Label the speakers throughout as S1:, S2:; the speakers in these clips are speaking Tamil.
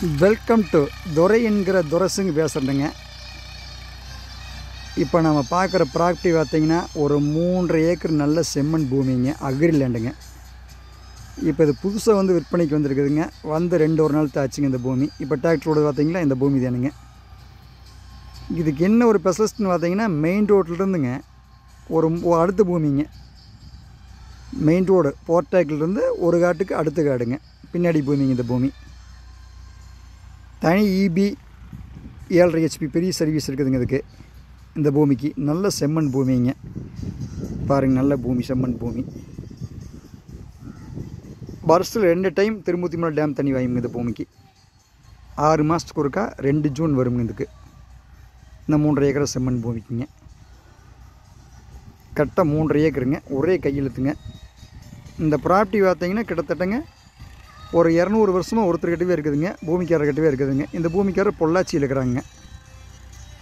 S1: வெல்கம் டு துரை என்கிற துரசுங்க பேசுகிறேங்க. இப்போ நம்ம பார்க்குற ப்ராப்பர்ட்டி பார்த்திங்கன்னா ஒரு 3.5 ஏக்கர் நல்ல செம்மண் பூமிங்க, அக்ரி லேண்டுங்க. இப்போ இது புதுசாக விற்பனைக்கு வந்திருக்குதுங்க. 2 நாள் தாச்சுங்க இந்த பூமி. இப்போ டிராக்டரோடு பார்த்திங்கன்னா இந்த பூமி தானுங்க. இதுக்கு என்ன ஒரு ஸ்பெஷலிஸ்ட்னு பார்த்திங்கன்னா மெயின் ரோட்லேருந்துங்க ஒரு அடுத்த பூமிங்க. மெயின் ரோடு போர்டாக்கிலிருந்து ஒரு காட்டுக்கு அடுத்த காடுங்க, பின்னாடி பூமிங்க. இந்த பூமி தனி இபி 7.5 HP பெரிய சர்வீஸ் இருக்குதுங்க இதுக்கு. இந்த பூமிக்கு நல்ல செம்மண் பூமிங்க. பாருங்கள், நல்ல பூமி, செம்மண் பூமி. வருஷத்தில் 2 டைம் திருமூர்த்திமலை டேம் தண்ணி வாயுங்க இந்த பூமிக்கு. 6 மாதத்துக்கு ஒருக்கா 2 ஜூன் வருங்க இதுக்கு. இந்த 3.5 ஏக்கர் செம்மண் பூமிக்குங்க. கரெக்டாக 3.5 ஏக்கருங்க, ஒரே கையெழுத்துங்க. இந்த ப்ராப்பர்ட்டி பார்த்திங்கன்னா கிட்டத்தட்டங்க ஒரு 200 வருஷமாக ஒருத்தர்கிட்டவே இருக்குதுங்க, பூமிக்காரர்கிட்டவே இருக்குதுங்க. இந்த பூமிக்காரர் பொள்ளாச்சியில் இருக்கிறாங்க.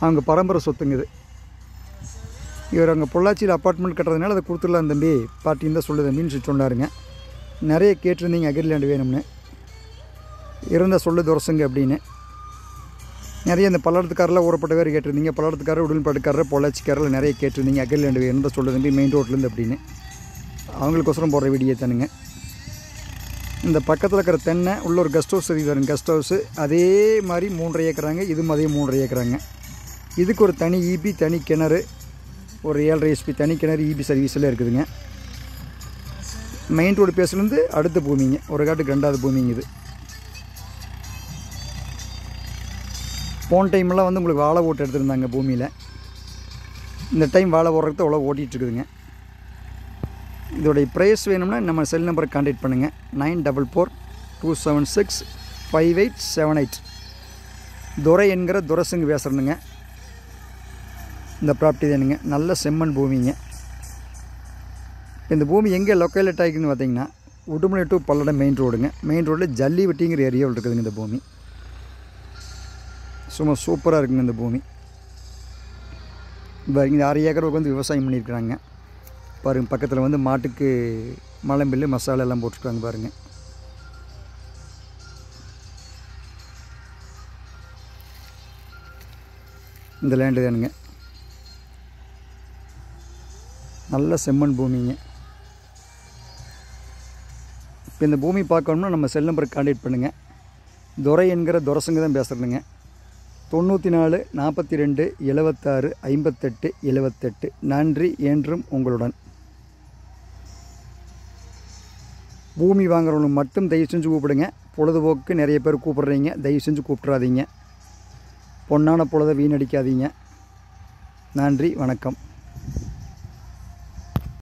S1: அவங்க பரம்பரை சொத்துங்க இது. இவர் அங்கே பொள்ளாச்சியில் அப்பார்ட்மெண்ட் கட்டுறதுனால அதை கொடுத்துடலாம் தம்பி, பார்ட்டின்னு தான் சொல்லு தம்பின்னு சொன்னாருங்க. நிறைய கேட்டிருந்தீங்க அக்ரிலேண்டு வேணும்னு, இருந்தால் சொல்லு துரசுங்க அப்படின்னு. நிறைய இந்த பல்லடத்துக்காரில் ஊறப்பட்ட பேர் கேட்டிருந்தீங்க. பல்லடத்துக்காரர், உடல்பாட்டுக்காரர், பொள்ளாச்சிக்காரில் நிறைய கேட்டிருந்தீங்க அக்ரிலேண்டு வேணும் தான் சொல்லு தம்பி மெயின் ரோட்லேருந்து அப்படின்னு. அவங்களுக்கோசரம் போடுற வீடியோ தானுங்க. இந்த பக்கத்தில் இருக்கிற தென்னை உள்ள ஒரு கெஸ்ட் ஹவுஸ் இருக்குதுங்க. கெஸ்ட் ஹவுஸு அதே மாதிரி 3.5 ஏக்கராங்க. இதுவும் அதே 3.5 ஏக்கராங்க. இதுக்கு ஒரு தனி இபி, தனி கிணறு, ஒரு 7.5 HP தனி கிணறு இபி சர்வீஸில் இருக்குதுங்க. மெயின் ரோடு பேசுலேருந்து அடுத்த பூமிங்க, ஒரு காட்டுக்கு 2வது பூமிங்க இது. போன டைமெல்லாம் உங்களுக்கு வாழை ஓட்டு எடுத்துருந்தாங்க பூமியில். இந்த டைம் வாழை ஓடுறதுக்கு அவ்வளோ ஓட்டிகிட்ருக்குதுங்க. இதோடைய ப்ரைஸ் வேணும்னா நம்ம செல் நம்பரை கான்டாக்ட் பண்ணுங்கள். 9442765878. துரை என்கிற துரசுங்க பேசுகிறேனுங்க. இந்த ப்ராப்பர்ட்டி தானுங்க, நல்ல செம்மண் பூமிங்க. இந்த பூமி எங்கே லொக்கேட் ஆகிக்குன்னு பார்த்தீங்கன்னா உடுமலை டு பல்லடம் மெயின் ரோடுங்க. மெயின் ரோடில் ஜல்லிவட்டிங்கிற ஏரியாவில் இருக்குதுங்க இந்த பூமி. சும்மா சூப்பராக இருக்குங்க இந்த பூமி. இப்போ இந்த 6 ஏக்கருக்கு விவசாயம் பண்ணியிருக்கிறாங்க. பாருங்கள், பக்கத்தில் மாட்டுக்கு மலம்பில்லு, மசாலா எல்லாம் போட்டுருக்காங்க பாருங்கள். இந்த லேண்டு தானுங்க, நல்ல செம்மண் பூமிங்க. இப்போ இந்த பூமி பார்க்கணும்னா நம்ம செல் நம்பருக்கு கான்டாக்ட் பண்ணுங்கள். துரை என்கிற துரசுங்க தான் பேசுகிறேனுங்க. 94 42 76 58 78. நன்றி, என்றும் உங்களுடன். பூமி வாங்குறவங்க மட்டும் தயவு செஞ்சு கூப்பிடுங்க. பொழுதுபோக்கு நிறைய பேர் கூப்பிட்றீங்க, தயவு செஞ்சு கூப்பிட்றாதீங்க. பொன்னான பொழுதை வீணடிக்காதீங்க. நன்றி, வணக்கம்.